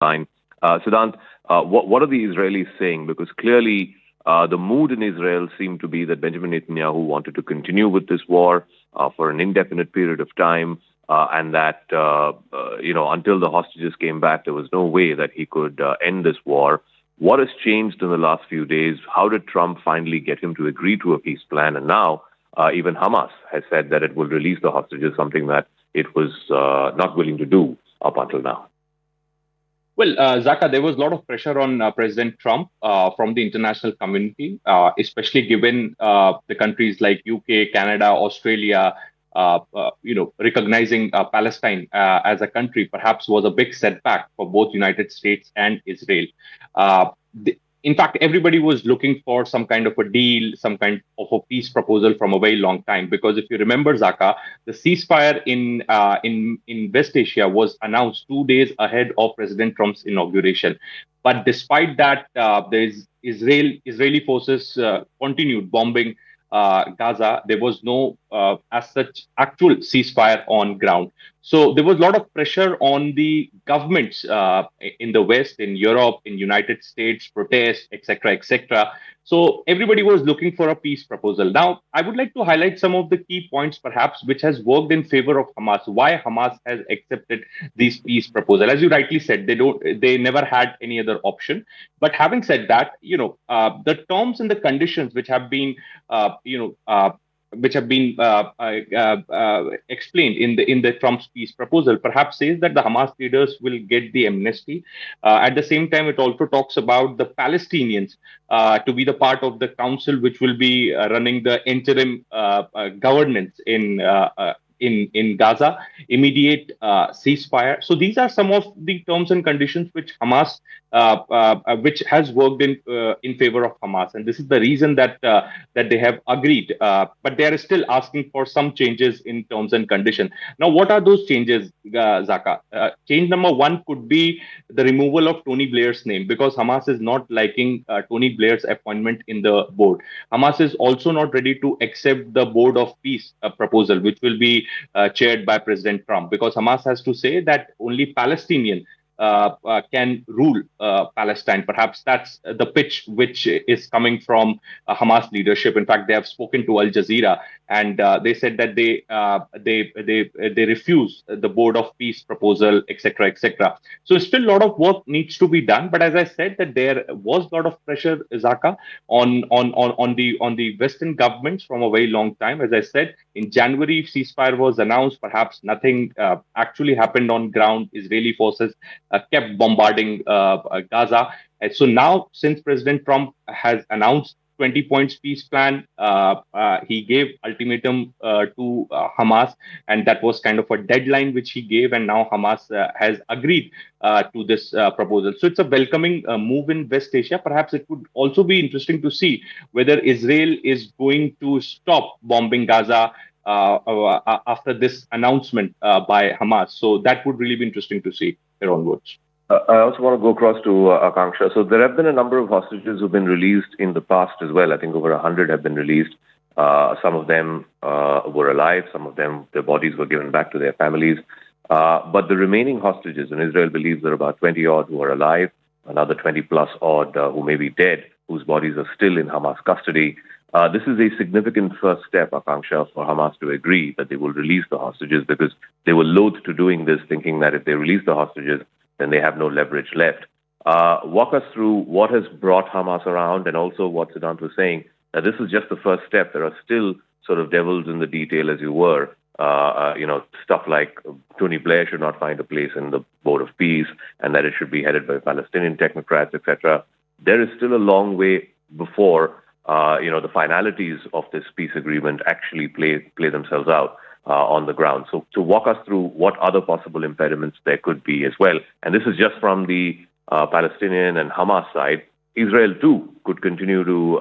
line. Siddhant, what are the Israelis saying? Because clearly the mood in Israel seemed to be that Benjamin Netanyahu wanted to continue with this war for an indefinite period of time, and that until the hostages came back, there was no way that he could end this war. What has changed in the last few days? How did Trump finally get him to agree to a peace plan? And now even Hamas has said that it will release the hostages, something that it was not willing to do up until now. Well, Zaka, there was a lot of pressure on President Trump from the international community, especially given the countries like UK, Canada, Australia, recognizing Palestine as a country perhaps was a big setback for both United States and Israel. In fact, everybody was looking for some kind of a deal, some kind of a peace proposal from a very long time. Because if you remember, Zaka, the ceasefire in West Asia was announced 2 days ahead of President Trump's inauguration. But despite that, Israeli forces continued bombing Gaza. There was no, as such, actual ceasefire on ground. So there was a lot of pressure on the governments in the West, in Europe, in United States, protests, etc., etc. So everybody was looking for a peace proposal. Now, I would like to highlight some of the key points, perhaps, which has worked in favor of Hamas. Why Hamas has accepted this peace proposal? As you rightly said, they never had any other option. But having said that, the terms and the conditions which have been, explained in the Trump's peace proposal, perhaps says that the Hamas leaders will get the amnesty. At the same time, it also talks about the Palestinians to be the part of the council which will be running the interim governance in Gaza, immediate ceasefire. So these are some of the terms and conditions which Hamas, which has worked in favor of Hamas, and this is the reason that they have agreed. But they are still asking for some changes in terms and conditions. Now, what are those changes, Zaka? Change number one could be the removal of Tony Blair's name, because Hamas is not liking Tony Blair's appointment in the board. Hamas is also not ready to accept the Board of Peace proposal, which will be chaired by President Trump, because Hamas has to say that only Palestinian can rule Palestine. Perhaps that's the pitch which is coming from Hamas leadership. In fact, they have spoken to Al Jazeera, and they said that they refuse the Board of Peace proposal, etc., etc. So still a lot of work needs to be done. But as I said, that there was a lot of pressure, Zaka, on the Western governments from a very long time. As I said, in January, ceasefire was announced. Perhaps nothing actually happened on ground. Israeli forces kept bombarding Gaza. And so now, since President Trump has announced 20 points peace plan, he gave ultimatum to Hamas, and that was kind of a deadline which he gave, and now Hamas has agreed to this proposal. So it's a welcoming move in West Asia. Perhaps it would also be interesting to see whether Israel is going to stop bombing Gaza after this announcement by Hamas. So that would really be interesting to see here onwards. I also want to go across to Akanksha. So there have been a number of hostages who've been released in the past as well. I think over 100 have been released. Some of them were alive. Some of them, their bodies were given back to their families. But the remaining hostages, and Israel believes there are about 20 odd who are alive, another 20 plus odd who may be dead, whose bodies are still in Hamas custody. This is a significant first step, Akanksha, for Hamas to agree that they will release the hostages, because they were loath to doing this, thinking that if they release the hostages, then they have no leverage left. Walk us through what has brought Hamas around, and also what Siddhant was saying, that this is just the first step. There are still sort of devils in the detail, as you were. Stuff like Tony Blair should not find a place in the Board of Peace, and that it should be headed by Palestinian technocrats, etc. There is still a long way before the finalities of this peace agreement actually play themselves out on the ground. So to walk us through what other possible impediments there could be as well. And this is just from the Palestinian and Hamas side. Israel too could continue to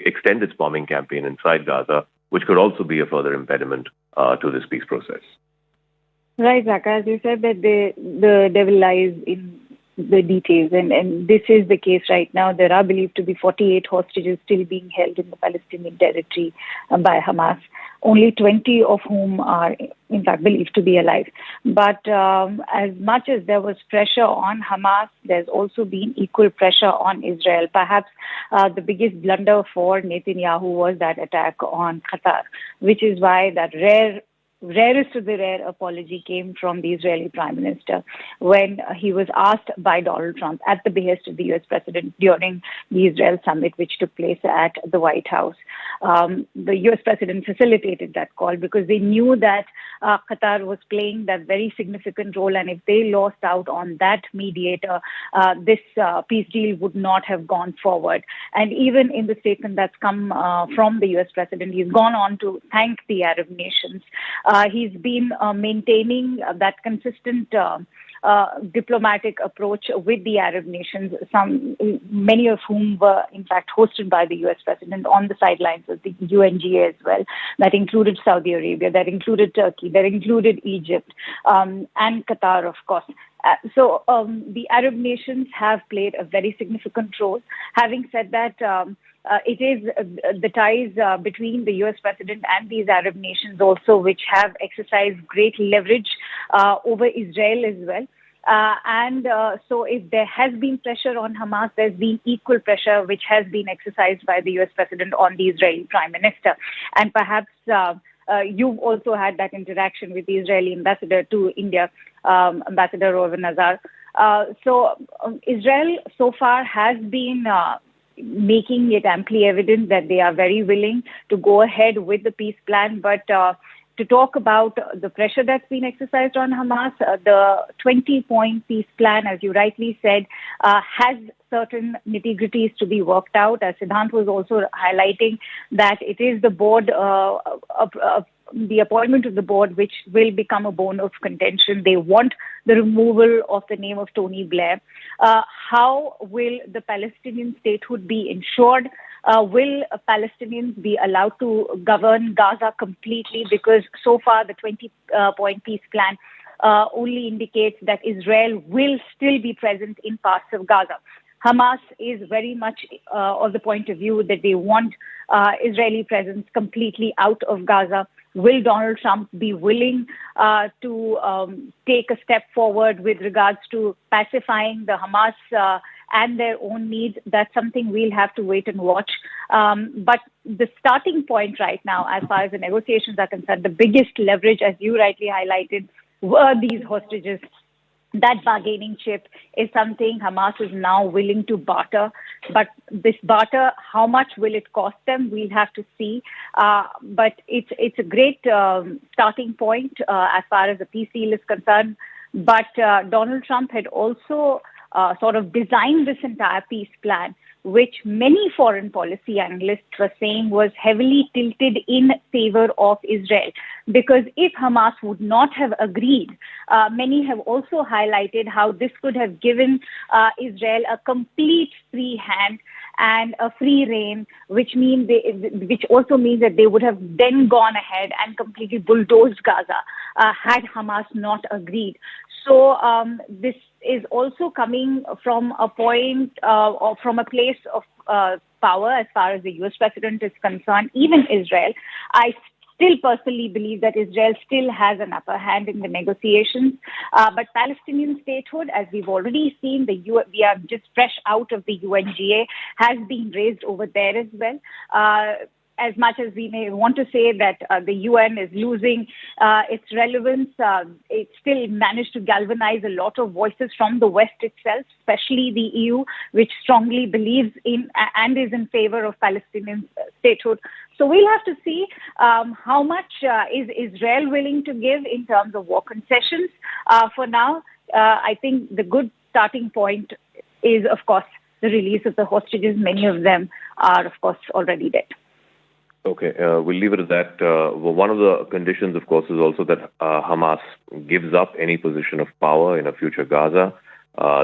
extend its bombing campaign inside Gaza, which could also be a further impediment to this peace process. Right, Zaka, as you said, that the devil lies in the details. And this is the case right now. There are believed to be 48 hostages still being held in the Palestinian territory by Hamas, only 20 of whom are, in fact, believed to be alive. But as much as there was pressure on Hamas, there's also been equal pressure on Israel. Perhaps the biggest blunder for Netanyahu was that attack on Qatar, which is why that rarest of the rare apology came from the Israeli Prime Minister when he was asked by Donald Trump at the behest of the U.S. President during the Israel summit, which took place at the White House. The U.S. President facilitated that call because they knew that Qatar was playing that very significant role, and if they lost out on that mediator, this peace deal would not have gone forward. And even in the statement that's come from the U.S. President, he's gone on to thank the Arab nations. He's been maintaining that consistent diplomatic approach with the Arab nations, many of whom were in fact hosted by the U.S. President on the sidelines of the UNGA as well. That included Saudi Arabia, that included Turkey, that included Egypt, and Qatar, of course. So the Arab nations have played a very significant role. Having said that, it is the ties between the U.S. President and these Arab nations also which have exercised great leverage over Israel as well. So if there has been pressure on Hamas, there's been equal pressure which has been exercised by the U.S. President on the Israeli Prime Minister. And perhaps you've also had that interaction with the Israeli ambassador to India, Ambassador Rowan Nazar. So Israel so far has been making it amply evident that they are very willing to go ahead with the peace plan. But to talk about the pressure that's been exercised on Hamas, the 20-point peace plan, as you rightly said, has certain nitty-gritties to be worked out. As Siddhant was also highlighting, that it is the board, the appointment of the board, which will become a bone of contention. They want the removal of the name of Tony Blair. How will the Palestinian statehood be ensured? Will Palestinians be allowed to govern Gaza completely? Because so far the 20-point peace plan only indicates that Israel will still be present in parts of Gaza. Hamas is very much of the point of view that they want Israeli presence completely out of Gaza. Will Donald Trump be willing to take a step forward with regards to pacifying the Hamas and their own needs? That's something we'll have to wait and watch. But the starting point right now, as far as the negotiations are concerned, the biggest leverage, as you rightly highlighted, were these hostages. That bargaining chip is something Hamas is now willing to barter. But this barter, how much will it cost them? We'll have to see. But it's a great starting point as far as the peace deal is concerned. But Donald Trump had also sort of designed this entire peace plan, which many foreign policy analysts were saying was heavily tilted in favor of Israel. Because if Hamas would not have agreed, many have also highlighted how this could have given Israel a complete free hand and a free reign, which also means that they would have then gone ahead and completely bulldozed Gaza had Hamas not agreed. So this is also coming from a point or from a place of power as far as the U.S. President is concerned, even Israel. I still personally believe that Israel still has an upper hand in the negotiations. But Palestinian statehood, as we've already seen, we are just fresh out of the UNGA, has been raised over there as well. As much as we may want to say that the UN is losing its relevance, it still managed to galvanize a lot of voices from the West itself, especially the EU, which strongly believes in and is in favor of Palestinian statehood. So we'll have to see how much is Israel willing to give in terms of war concessions. For now, I think the good starting point is, of course, the release of the hostages. Many of them are, of course, already dead. Okay, we'll leave it at that. One of the conditions, of course, is also that Hamas gives up any position of power in a future Gaza.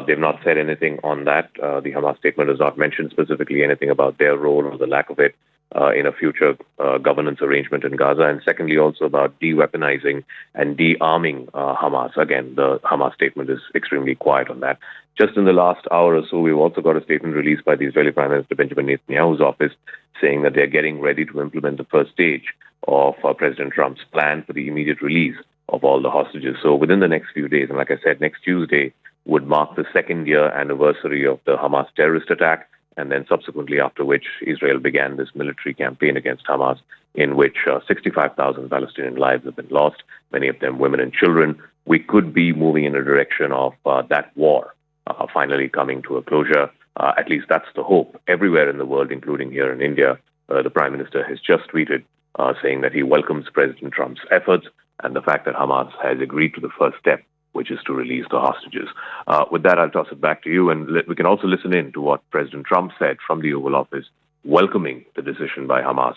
They've not said anything on that. The Hamas statement does not mention specifically anything about their role or the lack of it in a future governance arrangement in Gaza, and secondly also about de-weaponizing and de-arming Hamas. Again, the Hamas statement is extremely quiet on that. Just in the last hour or so, we've also got a statement released by the Israeli Prime Minister Benjamin Netanyahu's office saying that they're getting ready to implement the first stage of President Trump's plan for the immediate release of all the hostages. So within the next few days, and like I said, next Tuesday would mark the second-year anniversary of the Hamas terrorist attack, and then subsequently after which Israel began this military campaign against Hamas, in which 65,000 Palestinian lives have been lost, many of them women and children. We could be moving in a direction of that war finally coming to a closure. At least that's the hope. Everywhere in the world, including here in India, the Prime Minister has just tweeted saying that he welcomes President Trump's efforts and the fact that Hamas has agreed to the first step, which is to release the hostages. With that, I'll toss it back to you, and we can also listen in to what President Trump said from the Oval Office, welcoming the decision by Hamas